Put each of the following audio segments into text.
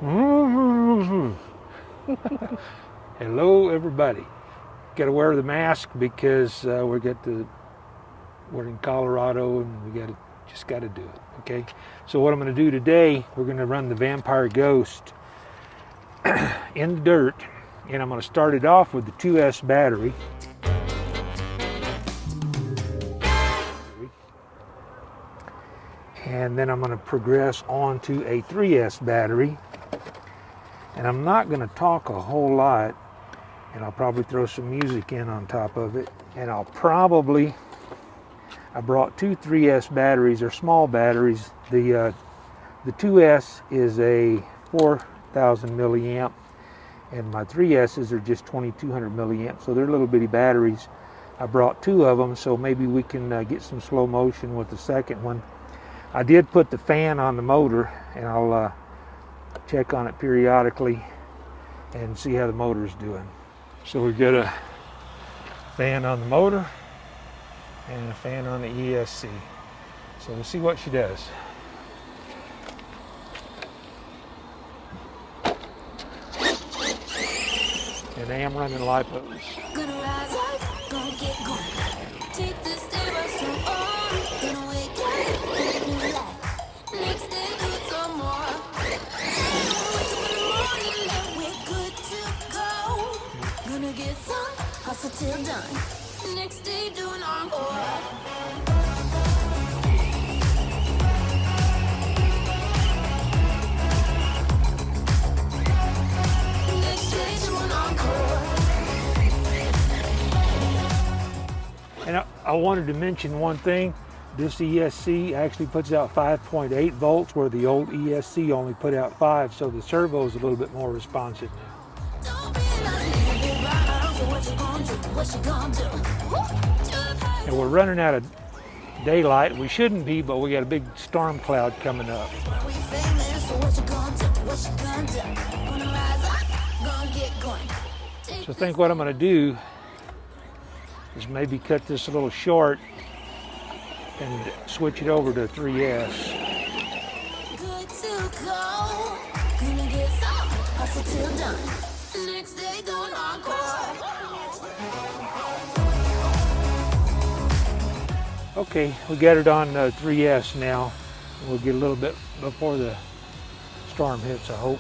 Hello everybody. Got to wear the mask because we're in Colorado and we just got to do it. Okay. So what I'm going to do today, we're going to run the Vampire Ghost in the dirt, and I'm going to start it off with the 2S battery. And then I'm going to progress on to a 3S battery. And I'm not going to talk a whole lot, and I'll probably throw some music in on top of it. And I brought two 3S batteries, or small batteries. The 2S is a 4,000 milliamp, and my 3S's are just 2,200 milliamp, so they're little bitty batteries. I brought two of them, so maybe we can get some slow motion with the second one. I did put the fan on the motor, and I'll check on it periodically and see how the motor's doing. So we've got a fan on the motor and a fan on the ESC. So we'll see what she does. And I am running lipos. Gonna rise up, gonna get going. Take this day by some gonna wake up, get a new life. Next day do some more. We're good to go. Gonna get some hustle till done. Next day doing encore. And I wanted to mention one thing. This ESC actually puts out 5.8 volts, where the old ESC only put out 5, so the servo is a little bit more responsive now. And we're running out of daylight. We shouldn't be, but we got a big storm cloud coming up. So I think what I'm going to do is maybe cut this a little short and switch it over to 3S. Good to go. Gonna get some hustle till done. Next day doing encore. Okay, we got it on 3S now. We'll get a little bit before the storm hits, I hope.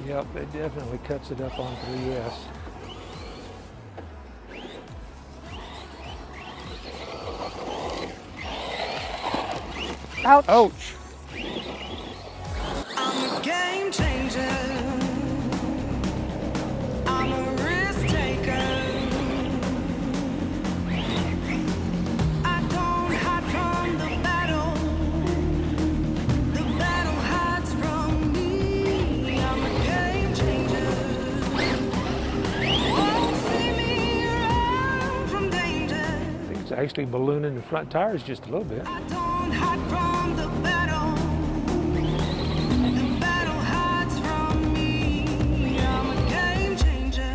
Yep, it definitely cuts it up on 3S. Ouch. Ouch! I'm a game changer. I'm a risk taker. I don't hide from the battle. The battle hides from me. I'm a game changer. Won't see me run from danger. I think it's actually ballooning the front tires just a little bit. I don't hide from the battle. The battle hides from me. I'm a game changer.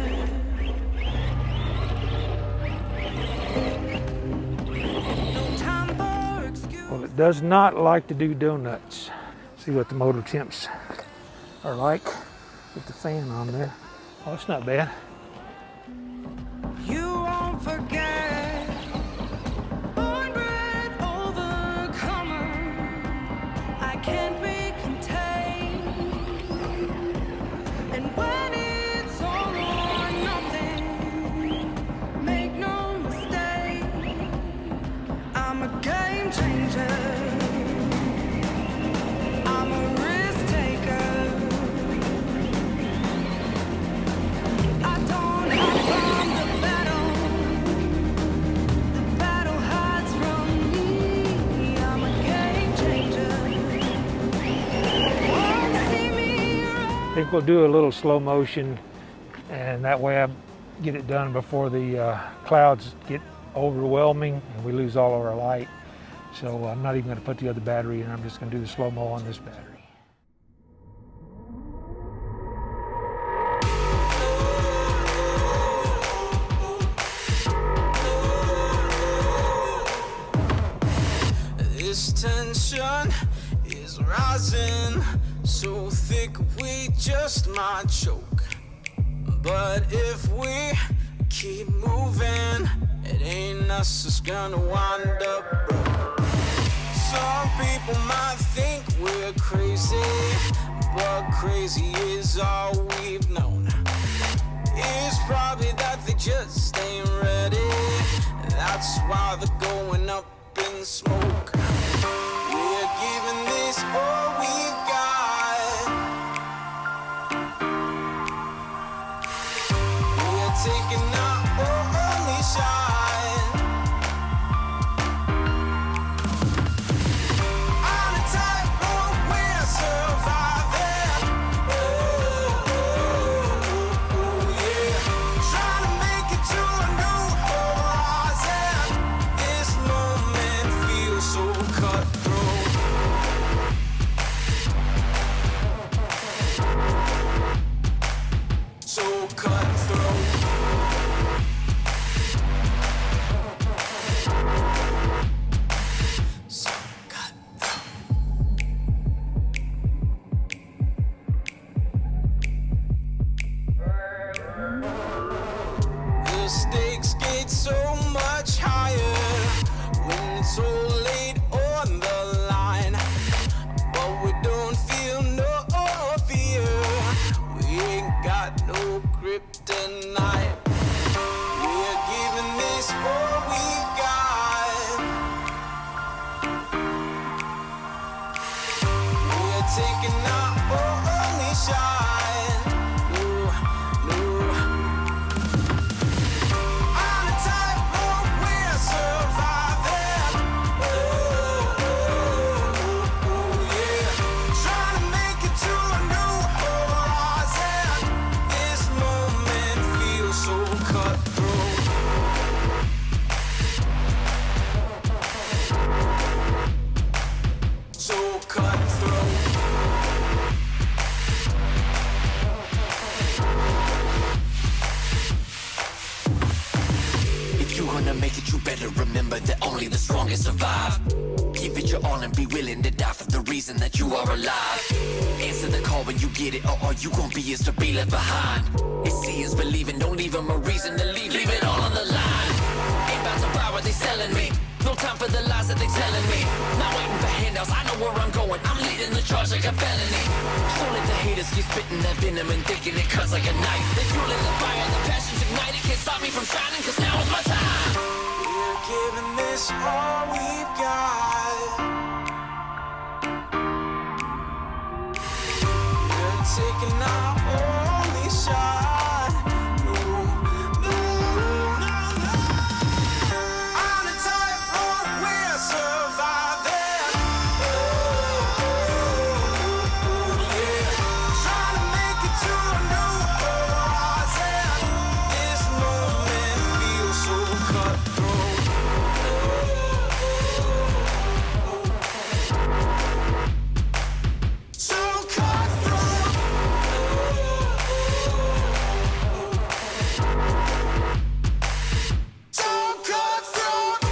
No time for excuses. Well, it does not like to do donuts. See what the motor temps are like with the fan on there. Oh, that's not bad. You won't forget. Born bred overcomer. I can't be contained. And when it's all or nothing, make no mistake. I'm a game changer. I'm a risk taker. I don't hide from the battle. The battle hides from me. I'm a game changer. Won't see me I think we'll do a little slow motion, and that way I get it done before the clouds get overwhelming and we lose all of our light. So I'm not even going to put the other battery in. I'm just going to do the slow-mo on this battery. This This tension is rising so thick we just might choke. But if we keep moving, it ain't us that's gonna wind up broke. Some people might think we're crazy, but crazy is all we've known. It's probably that they just ain't ready. That's why they're going up in smoke. We're giving this all we've got. We're taking our only shot. On a tightrope, we're surviving. Yeah. Trying to make it to a new horizon. This moment feels so cutthroat. So cutthroat. So cutthroat. The stakes get so much higher when it's so late on the line. But we don't feel no fear. We ain't got no kryptonite. We're giving this all we've got. We're taking our only shot. No, no. On a tightrope, we're surviving. Yeah. Trying to make it to a new horizon. This moment feels so cutthroat. So cutthroat. If you're gonna make it, you better remember that only the strongest survive. Give it your all and be willing to die for the reason that you are alive. Answer the call when you get it, or all you gon' be is to be left behind. It's seeing is believing, don't leave them a reason to leave. Leave it all on the line. Ain't about to buy what they selling me. No time for the lies that they telling me. Not waiting for handouts, I know where I'm going. I'm leading the charge like a felony. So let the haters keep spitting that venom and thinking it cuts like a knife. They fueling the fire, the passion's ignited. Can't stop me from shining, cause now is my time. We're giving this all we've got. We're taking our only shot. No, no, no, no. On a tightrope, we're surviving. Yeah. Trying to make it to a new horizon. This moment feels so cutthroat. So cutthroat. So cutthroat.